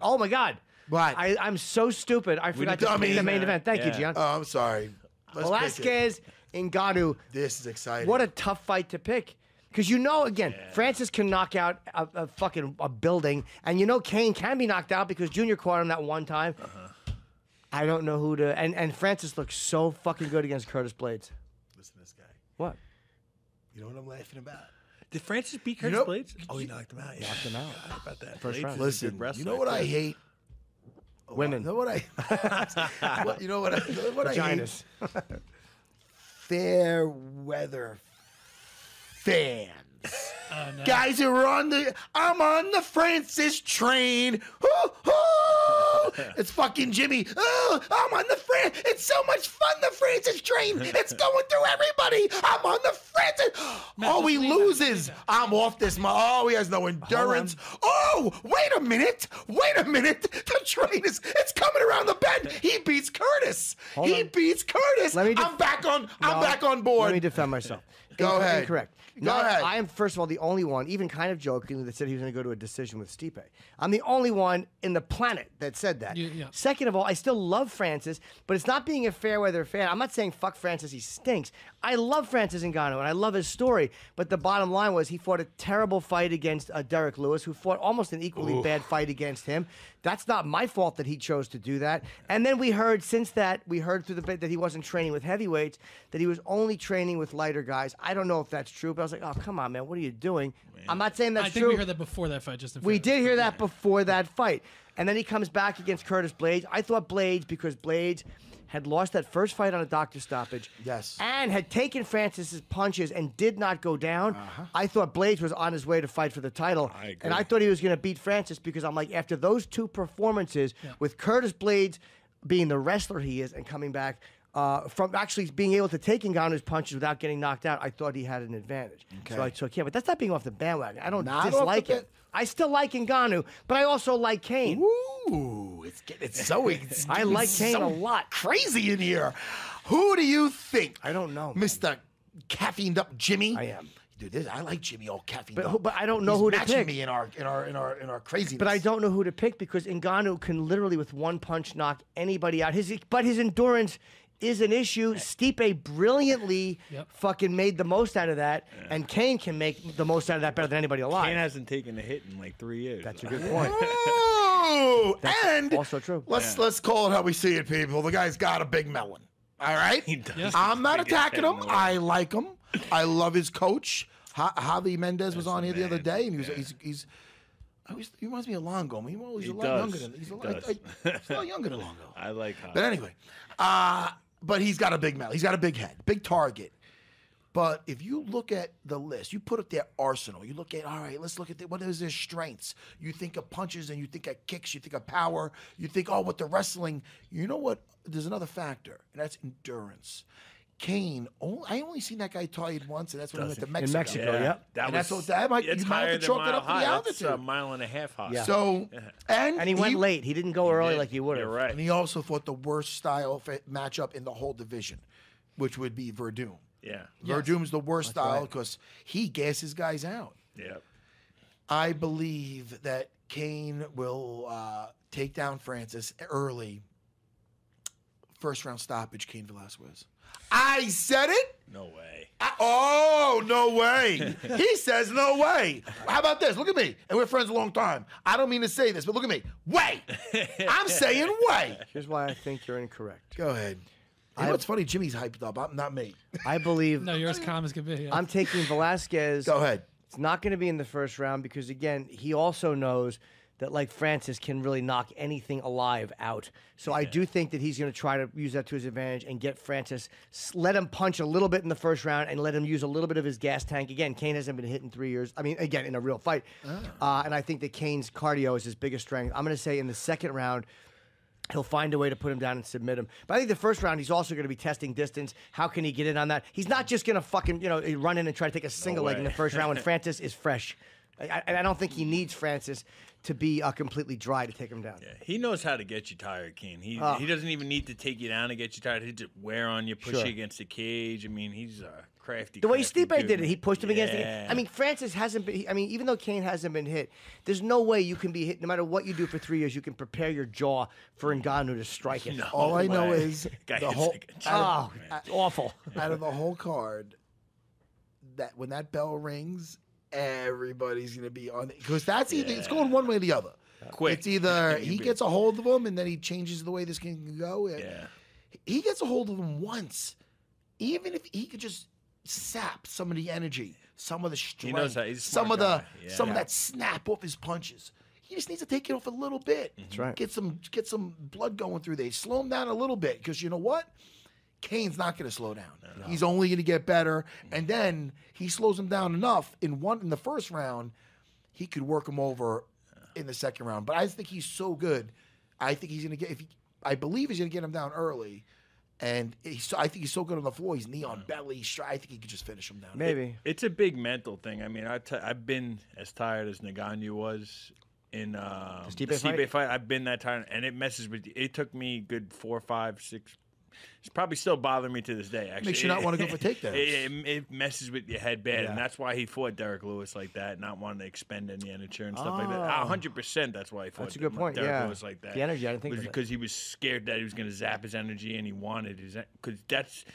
Oh my God. What? I'm so stupid. I forgot to pick the main event. Thank you, Gian. Oh, I'm sorry. Let's Velasquez, Ngannou. This is exciting. What a tough fight to pick. Because again, Francis can knock out a fucking building, and Cain can be knocked out because Junior caught him that one time. I don't know who to... And Francis looks so fucking good against Curtis Blades. Listen to this guy. What? You know what I'm laughing about? Did Francis beat Curtis Blades? Oh, he knocked him out. Knocked him out. How about that? First round. Listen, you know what I hate? Women. You know what I... you know what I Vaginas. hate? Fair weather fans. No. Guys who are I'm on the Francis train. It's fucking Jimmy. Oh, I'm on the It's so much fun, the Francis train. It's going through everybody. I'm on the Francis. Oh, he loses. I'm off this. Oh, he has no endurance. Oh, wait a minute. The train it's coming around the bend. He beats Curtis. He beats Curtis. I'm back on board. Let me defend myself. Go ahead. Incorrect. Go ahead. I am, first of all, the only one, even kind of jokingly, that said he was going to go to a decision with Stipe. I'm the only one in the planet that said that. Yeah. Second of all, I still love Francis, but it's not being a fair weather fan. I'm not saying fuck Francis, he stinks. I love Francis Ngannou, and I love his story. But the bottom line was he fought a terrible fight against Derek Lewis, who fought almost an equally bad fight against him. That's not my fault that he chose to do that. And then we heard through the bit that he wasn't training with heavyweights, that he was only training with lighter guys. I don't know if that's true, but I was like, oh, come on, man, what are you doing? Man. I'm not saying that's true. I think we heard that before that fight. We did hear that before that fight. And then he comes back against Curtis Blades. I thought because Blades had lost that first fight on a doctor stoppage. Yes. And had taken Francis's punches and did not go down. I thought Blades was on his way to fight for the title. I agree. And I thought he was going to beat Francis because I'm like, after those two performances, with Curtis Blades being the wrestler he is and coming back, from actually being able to take Ngannou's punches without getting knocked out, I thought he had an advantage. Okay. So I took him. But that's not being off the bandwagon. I don't Not dislike off the it. I still like Ngannou, but I also like Cain. Ooh, I like Cain a lot. Crazy in here. Who do you think? I don't know, man. Mr. Caffeined up Jimmy. I am. Dude, I like Jimmy all caffeined up. But I don't know He's who to matching pick. me in our craziness. But I don't know who to pick because Ngannou can literally with one punch knock anybody out. But his endurance is an issue. Stipe brilliantly fucking made the most out of that, and Cain can make the most out of that better than anybody alive. Cain hasn't taken a hit in like 3 years. That's a good point. Ooh, That's also true. Let's call it how we see it, people. The guy's got a big melon. All right? He does. I'm not attacking him. I like him. I love his coach. Javi Mendez was on here the other day, and he reminds me of Longo. I mean, he's a lot younger than he's a lot younger than Longo. I like Javi. But anyway, but he's got a big mouth. He's got a big head, big target. But if you look at the list, you put up their arsenal. You look at, all right, let's look at what is their strengths. You think of punches and you think of kicks. You think of power. You think, what the wrestling. You know what? There's another factor, and that's endurance. Cain, I only seen that guy tied once, and that's when he went to Mexico. In Mexico, yep. It's you might have to chalk it up for the altitude. That's a mile and a half high. Yeah. So, and he went late. He didn't go early like he would have. You're right. And he also fought the worst style matchup in the whole division, which would be Verdum. Yeah. Verdum's the worst style because he gasses guys out. Yeah. I believe that Cain will take down Francis early. First round stoppage, Cain Velasquez. I said it. No way. No way. He says no way. How about this? Look at me. And we're friends a long time. I don't mean to say this, but look at me. Way. I'm saying way. Here's why I think you're incorrect. Go ahead. You know what's funny? Jimmy's hyped up. I'm not me. I believe. No, you're as calm as can be. Yeah. I'm taking Velasquez. Go ahead. It's not going to be in the first round because, again, he also knows that, like Francis, can really knock anything alive out. So I do think that he's going to try to use that to his advantage and get Francis, let him punch a little bit in the first round and let him use a little bit of his gas tank. Again, Cain hasn't been hit in 3 years. I mean, again, in a real fight. And I think that Cain's cardio is his biggest strength. I'm going to say in the second round, he'll find a way to put him down and submit him. But I think the first round, he's also going to be testing distance. How can he get in on that? He's not just going to fucking, run in and try to take a single leg in the first round when Francis is fresh. I don't think he needs Francis to be completely dry to take him down. Yeah, he knows how to get you tired, Cain. He doesn't even need to take you down to get you tired. He just wear on you, push you against the cage. I mean, he's crafty. The way crafty Stipe dude. did it, he pushed him against the. Yeah. I mean, Francis hasn't been. I mean, even though Cain hasn't been hit, there's no way you can be hit. No matter what you do for 3 years, you can prepare your jaw for Ngannou to strike it. No All I know way. is Guy the hits whole like a Oh, man. it's awful. out of the whole card, that when that bell rings, everybody's gonna be on it because that's either it's going one way or the other. Quick. It's either he gets a hold of him and then he changes the way this can go. Yeah. He gets a hold of him once, even if he could just sap some of the energy, some of the strength, knows how- he's a some smart of the guy. Yeah. some of that snap off his punches. He just needs to take it off a little bit. That's right. Get some blood going through there. Slow him down a little bit because you know what? Cain's not going to slow down. No. He's only going to get better, and then he slows him down enough in the first round, he could work him over in the second round. But I think he's so good. I think he's going to get. I believe he's going to get him down early, and I think he's so good on the floor. He's knee on belly. I think he could just finish him down. Maybe. It's a big mental thing. I mean, I've been as tired as Ngannou was in the Stipe fight. I've been that tired, and it messes with you. It took me good 4, 5, 6. It's probably still bothering me to this day. Actually, Makes you not want to go for takedowns. It messes with your head bad, and that's why he fought Derek Lewis like that, not wanting to expend any energy and stuff like that. 100%. That's why he fought. That's a good point. Derek Yeah, Lewis like that. the energy. I didn't think was of it. because he was scared that he was going to zap his energy, and he wanted his. Because that's.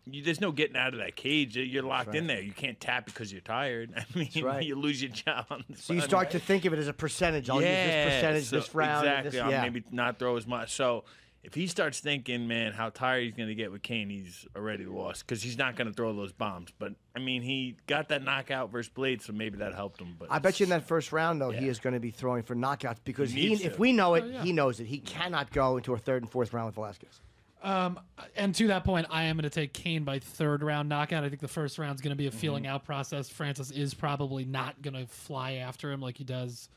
There's no getting out of that cage. You're locked in there. You can't tap because you're tired. I mean, right. you lose your job on the So you start to think of it as a percentage. I'll use this percentage this round. Exactly. This, I'll maybe not throw as much. So if he starts thinking, man, how tired he's going to get with Cain, he's already lost because he's not going to throw those bombs. But, I mean, he got that knockout versus Blade, so maybe that helped him. But I bet you in that first round, though, he is going to be throwing for knockouts because He needs if to. we know it, he knows it. He cannot go into a third and fourth round with Velasquez. And to that point, I am going to take Cain by third round knockout. I think the first round is going to be a feeling out process. Francis is probably not going to fly after him like he does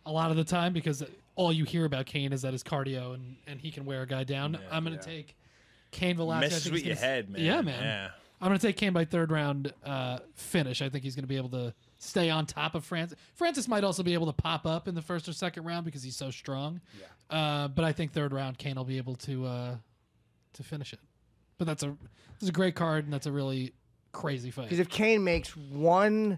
a lot of the time because all you hear about Cain is that his cardio and he can wear a guy down. I'm going to take Cain Velasquez. messes with your head, man. Yeah, man. Yeah. I'm going to take Cain by third round finish. I think he's going to be able to stay on top of Francis. Francis might also be able to pop up in the first or second round because he's so strong. Yeah. But I think third round, Cain will be able to finish it. But that's a great card, and that's a really crazy fight. Because if Cain makes one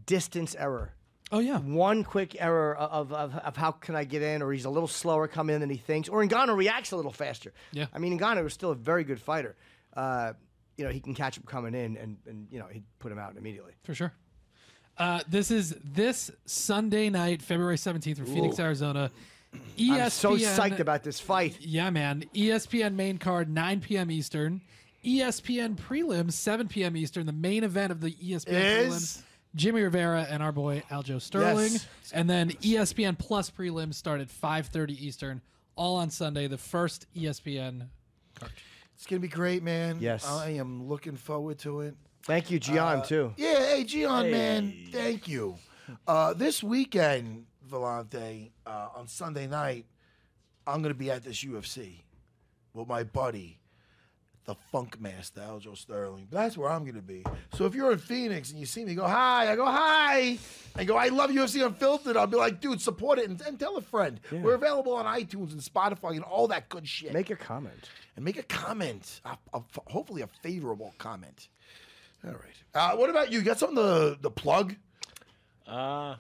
distance error, one quick error of how can I get in, or he's a little slower come in than he thinks, or Ngannou reacts a little faster. Yeah. I mean, Ngannou is still a very good fighter. He can catch him coming in, and he'd put him out immediately. For sure. This is this Sunday night, February 17th from Phoenix, Arizona. ESPN, I'm so psyched about this fight. Yeah, man. ESPN main card, 9 p.m. Eastern. ESPN prelims, 7 p.m. Eastern. The main event of the ESPN prelims, Jimmy Rivera and our boy Aljo Sterling. Yes. And then ESPN Plus prelims start at 5:30 Eastern, all on Sunday, the first ESPN card. It's gonna be great, man. Yes. I am looking forward to it. Thank you, Gian, too. Yeah, hey Gian, man, thank you. This weekend, Vellante, on Sunday night, I'm gonna be at this UFC with my buddy, the Funk Master, Aljo Sterling. That's where I'm gonna be. So if you're in Phoenix and you see me, go hi. I go hi. I go, I love UFC Unfiltered. I'll be like, dude, support it and tell a friend. Yeah. We're available on iTunes and Spotify and all that good shit. Make a comment. And make a comment, hopefully a favorable comment. All right. What about you? Got something to plug? No.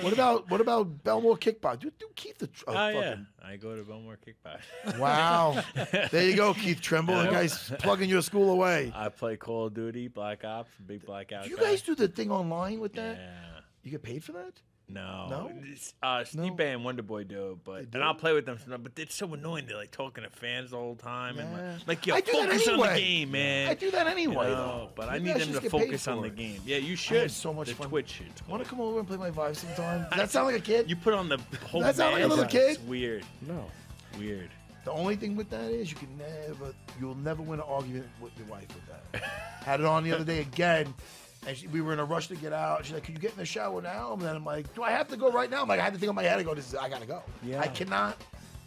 What about Belmore Kickbox? Do Keith the Yeah. I go to Belmore Kickbox. Wow. There you go, Keith Trimble. The guy's plugging your school away. I play Call of Duty, Black Ops, big blackout. Do you guys do the thing online with that? Yeah. You get paid for that? No. Steve Bay and Wonderboy do, and I'll play with them. But it's so annoying. They're like talking to fans the whole time, and like yo, I do that focus on anyway. the game, man. I do that anyway, You know, though. but I You need guys them just to get paid focus on for the it. game. Yeah, you I should. had so much the fun. Twitch shit. Want to come over and play my Vive sometime? Does that sound like a kid? You put on the whole. That sound like a mask. little kid? It's weird. No. Weird. The only thing with that is you'll never win an argument with your wife with that. Had it on the other day again, and we were in a rush to get out. She's like, "Can you get in the shower now?" And then I'm like, "Do I have to go right now?" I'm like, I had to think on my head. I go, I gotta go. Yeah. I cannot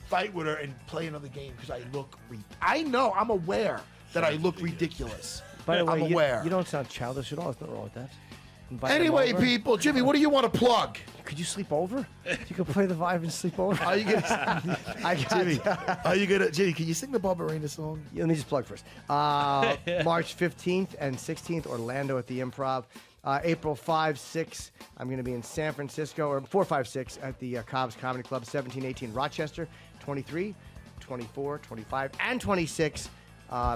fight with her and play another game because I look. I know. I'm aware that I look ridiculous. By the way, I'm aware. you don't sound childish at all. There's nothing wrong with that. Invite them Anyway, over. people, Jimmy, what do you want to plug? Could you sleep over? You could play the vibe and sleep over. Are you gonna, I got Jimmy? Are you gonna, Jimmy? Can you sing the Barbarina song? Yeah, let me just plug first. March 15th and 16th, Orlando at the Improv. April 5, 6, I'm going to be in San Francisco, or 4, 5, 6 at the Cobb's Comedy Club. 17, 18, Rochester. 23, 24, 25, and 26.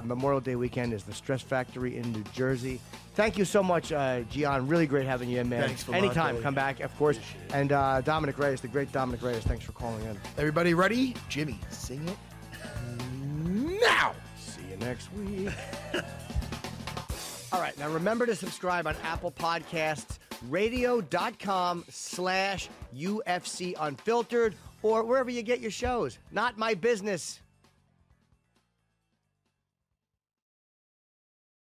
Memorial Day weekend is the Stress Factory in New Jersey. Thank you so much, Gian. Really great having you in, man. Thanks for Anytime, Marco. come back, of course. And Dominic Reyes, the great Dominic Reyes, thanks for calling in. Everybody ready? Jimmy, sing it now. See you next week. All right, now remember to subscribe on Apple Podcasts, radio.com/UFC Unfiltered, or wherever you get your shows. Not my business.